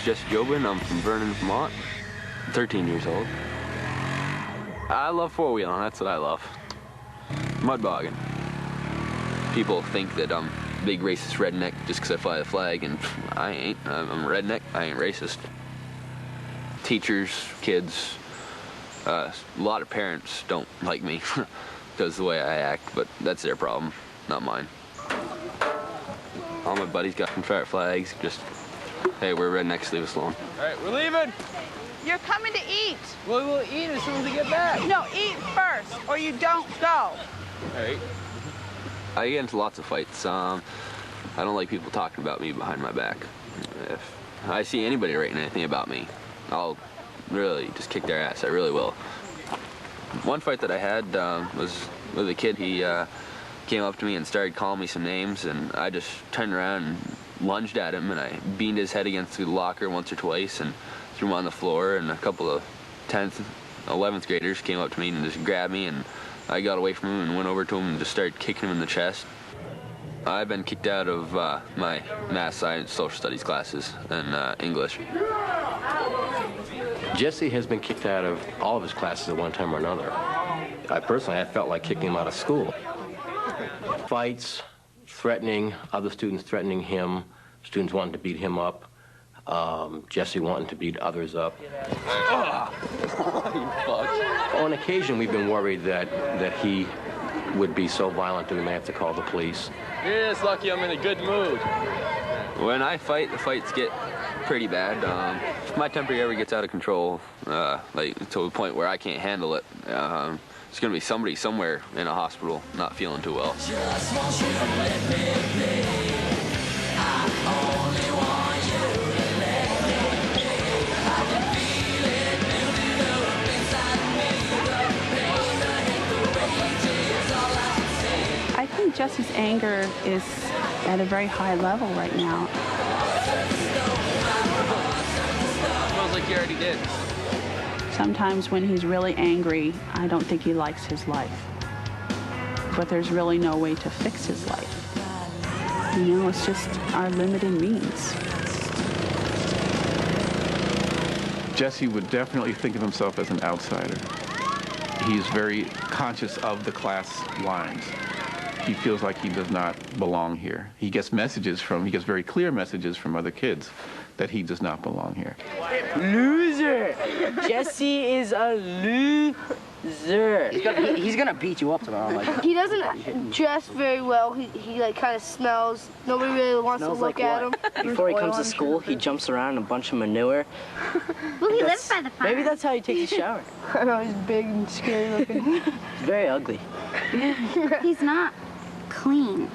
is Jesse Jobin. I'm from Vernon, Vermont. I'm 13 years old. I love four-wheeling. That's what I love. Mud bogging. People think that I'm a big racist redneck just because I fly the flag, and I ain't. I'm a redneck. I ain't racist. Teachers, kids, a lot of parents don't like me because of the way I act, but that's their problem, not mine. All my buddies got Confederate flags. Just, hey, we're rednecks, leave us alone. All right, we're leaving. You're coming to eat. Well, we'll eat as soon as we get back. No, eat first, or you don't go. All right. I get into lots of fights. I don't like people talking about me behind my back. If I see anybody writing anything about me, I'll really just kick their ass. I really will. One fight that I had was with a kid. He came up to me and started calling me some names, and I just turned around and lunged at him, and I beamed his head against the locker once or twice and threw him on the floor, and a couple of 10th, 11th graders came up to me and just grabbed me, and I got away from him and went over to him and just started kicking him in the chest. I've been kicked out of my math, science, social studies classes and English. Jesse has been kicked out of all of his classes at one time or another. I felt like kicking him out of school. Fights, threatening, other students threatening him, students wanting to beat him up, Jesse wanting to beat others up. On occasion, we've been worried that he would be so violent that we may have to call the police. You're just lucky I'm in a good mood. When I fight, the fights get pretty bad. If my temper ever gets out of control, like to the point where I can't handle it, it's gonna be somebody somewhere in a hospital not feeling too well. Just want you to let me be. I only want you to let me be. I can feel it building up inside me. The pain, the hate, the rage is all I can see. I think Jesse's anger is at a very high level right now. Smells like you already did. Sometimes when he's really angry, I don't think he likes his life. But there's really no way to fix his life. You know, it's just our limited means. Jesse would definitely think of himself as an outsider. He's very conscious of the class lines. He feels like he does not belong here. He gets very clear messages from other kids that he does not belong here. Loser! Jesse is a loser. He's gonna beat you up tomorrow. Like. He doesn't dress very well. He like kind of smells. Nobody really wants to look at him. Before he comes to school, he jumps around in a bunch of manure. Well, he lives by the fire. Maybe that's how he takes a shower. I know, he's big and scary looking. He's very ugly. He's not clean.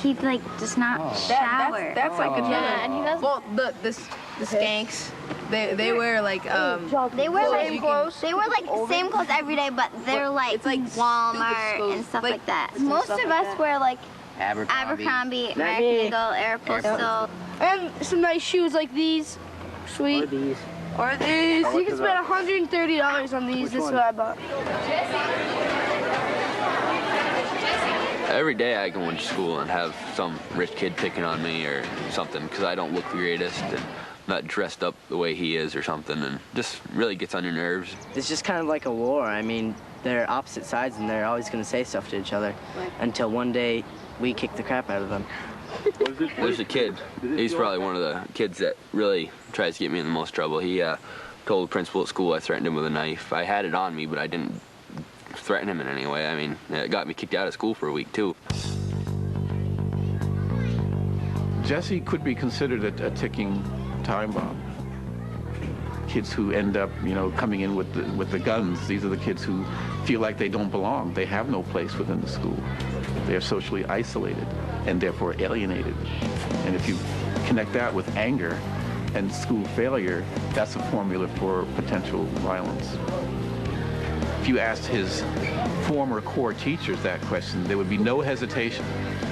He like does not shower. That's like and he doesn't. Well, the skanks, they wear like they wear same clothes. They wear like same clothes every day, but they're like, it's like Walmart and stuff like that. Most of us wear like Abercrombie, American Eagle, Aeropostale, And some nice shoes like these. Sweet. or these. You can spend $130 on these. This is what I bought. Every day I go into school and have some rich kid picking on me or something because I don't look the greatest and not dressed up the way he is or something, and just really gets on your nerves. It's just kind of like a war. I mean, they're opposite sides and they're always going to say stuff to each other until one day we kick the crap out of them. There's a kid. He's probably one of the kids that really tries to get me in the most trouble. He told the principal at school I threatened him with a knife. I had it on me, but I didn't threaten him in any way. I mean, it got me kicked out of school for a week, too. Jesse could be considered a ticking time bomb. Kids who end up, coming in with the guns, these are the kids who feel like they don't belong. They have no place within the school. They are socially isolated and therefore alienated. And if you connect that with anger and school failure, that's a formula for potential violence. If you asked his former core teachers that question, there would be no hesitation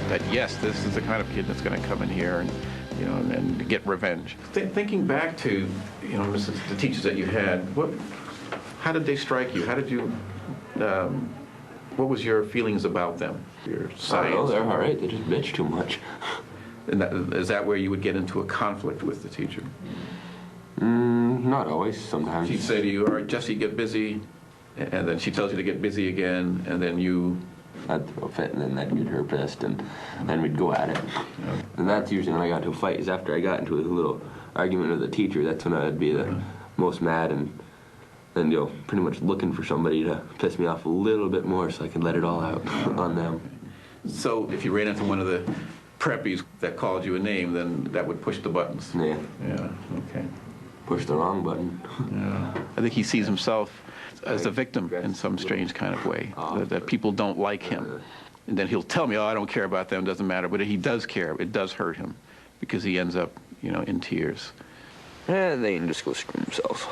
that, yes, this is the kind of kid that's going to come in here and get revenge. Thinking back to, the teachers that you had, how did they strike you? How did you, what was your feelings about them? Your science? Oh, they're all right. They just bitch too much. And is that where you would get into a conflict with the teacher? Not always. Sometimes. She'd say to you, all right, Jesse, get busy. And then she tells you to get busy again, and then you... I'd throw a fit, and then that'd get her pissed, and then we'd go at it. Yeah. And that's usually when I got into a fight, is after I got into a little argument with the teacher. That's when I'd be the most mad, and pretty much looking for somebody to piss me off a little bit more so I could let it all out on them. So if you ran into one of the preppies that called you a name, then that would push the buttons. Yeah. Yeah, okay. Push the wrong button. Yeah. I think he sees himself as a victim in some strange kind of way, that people don't like him. And then he'll tell me, oh, I don't care about them, doesn't matter. But he does care. It does hurt him because he ends up, in tears. And they can just go screw themselves.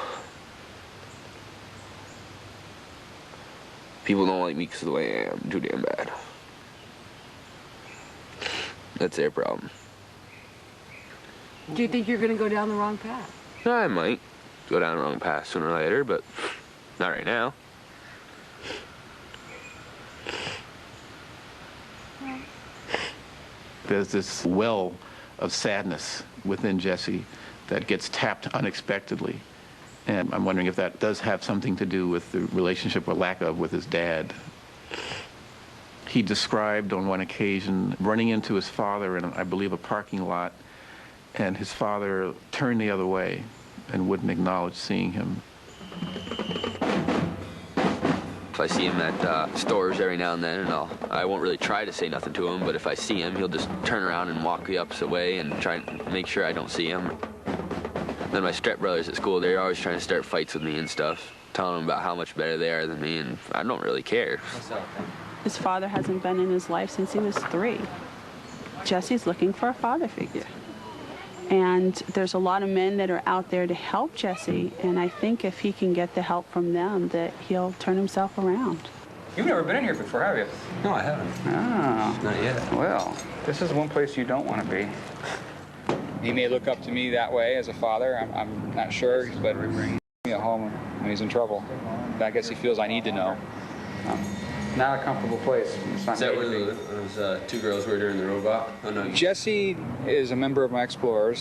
People don't like me because of the way I am. Too damn bad. That's their problem. Do you think you're going to go down the wrong path? I might go down the wrong path sooner or later, but not right now. There's this well of sadness within Jesse that gets tapped unexpectedly. And I'm wondering if that does have something to do with the relationship or lack of with his dad. He described on one occasion running into his father in, I believe, a parking lot, and his father turned the other way and wouldn't acknowledge seeing him. If I see him at stores every now and then, and I won't really try to say nothing to him, but if I see him, he'll just turn around and walk the opposite way and try and make sure I don't see him. Then my stepbrothers at school, they're always trying to start fights with me and stuff, telling them about how much better they are than me, and I don't really care. His father hasn't been in his life since he was 3. Jesse's looking for a father figure. And there's a lot of men that are out there to help Jesse, and I think if he can get the help from them, that he'll turn himself around. You've never been in here before, have you? No, I haven't. Oh. Not yet. Well, this is one place you don't want to be. He may look up to me that way as a father. I'm not sure, but he brings me home when he's in trouble. I guess he feels I need to know. Not a comfortable place. It's not Is that where those 2 girls were during the robot? Oh, no. Jesse is a member of my Explorer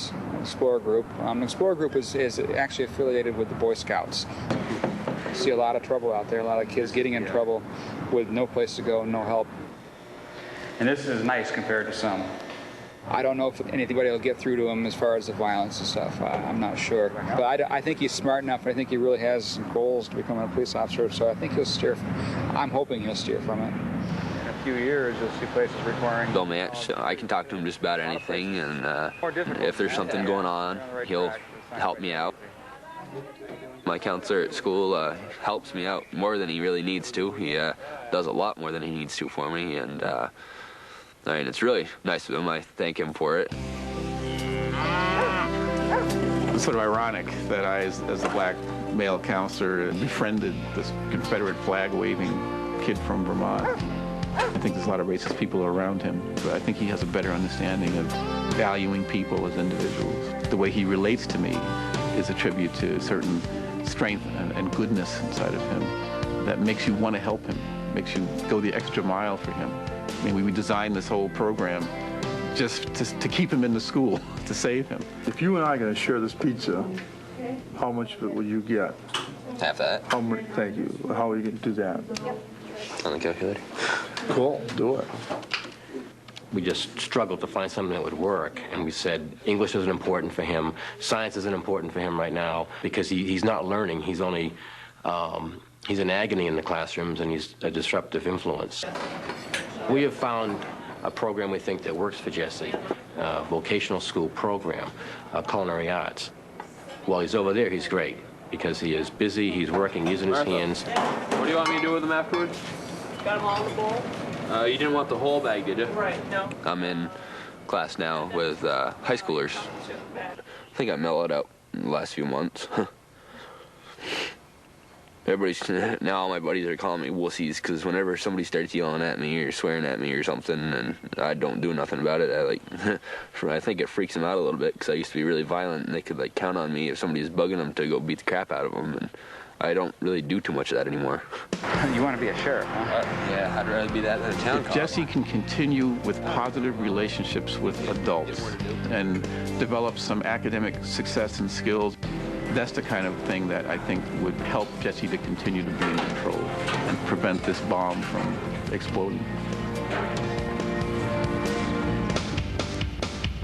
group. The Explorer group is actually affiliated with the Boy Scouts. I see a lot of trouble out there, a lot of kids getting in trouble with no place to go, no help. And this is nice compared to some. I don't know if anybody will get through to him as far as the violence and stuff. I'm not sure. But I think he's smart enough. I think he really has goals to become a police officer, so I think he'll steer. I'm hoping he'll steer from it. In a few years, you'll see places requiring... Bill Match, I can talk to him just about anything, and if there's something going on, he'll help me out. My counselor at school helps me out more than he really needs to. He does a lot more than he needs to for me, and I mean, it's really nice of him. I thank him for it. It's sort of ironic that I, as a black male counselor, befriended this Confederate flag-waving kid from Vermont. I think there's a lot of racist people around him, but I think he has a better understanding of valuing people as individuals. The way he relates to me is a tribute to a certain strength and goodness inside of him that makes you want to help him, makes you go the extra mile for him. I mean, we designed this whole program just to keep him in the school, to save him. If you and I are going to share this pizza, how much of it will you get? Half that. How much? Thank you. How are you going to do that? On the calculator. Cool. Do it. We just struggled to find something that would work, and we said English isn't important for him, science isn't important for him right now, because he's not learning. He's only, he's in agony in the classrooms, and he's a disruptive influence. We have found a program we think that works for Jesse, a vocational school program, culinary arts. While he's over there, he's great, because he is busy, he's working, using his hands. What do you want me to do with them afterwards? Got them all in the bowl? You didn't want the whole bag, did you? Right, no. I'm in class now with high schoolers. I think I mellowed out in the last few months. Now all my buddies are calling me wussies, because whenever somebody starts yelling at me or swearing at me or something and I don't do nothing about it, I think it freaks them out a little bit, because I used to be really violent and they could count on me if somebody's bugging them to go beat the crap out of them, and I don't really do too much of that anymore. You want to be a sheriff, huh? Yeah, I'd rather be that than a town If cop. Jesse can continue with positive relationships with adults and develop some academic success and skills, that's the kind of thing that I think would help Jesse to continue to be in control and prevent this bomb from exploding.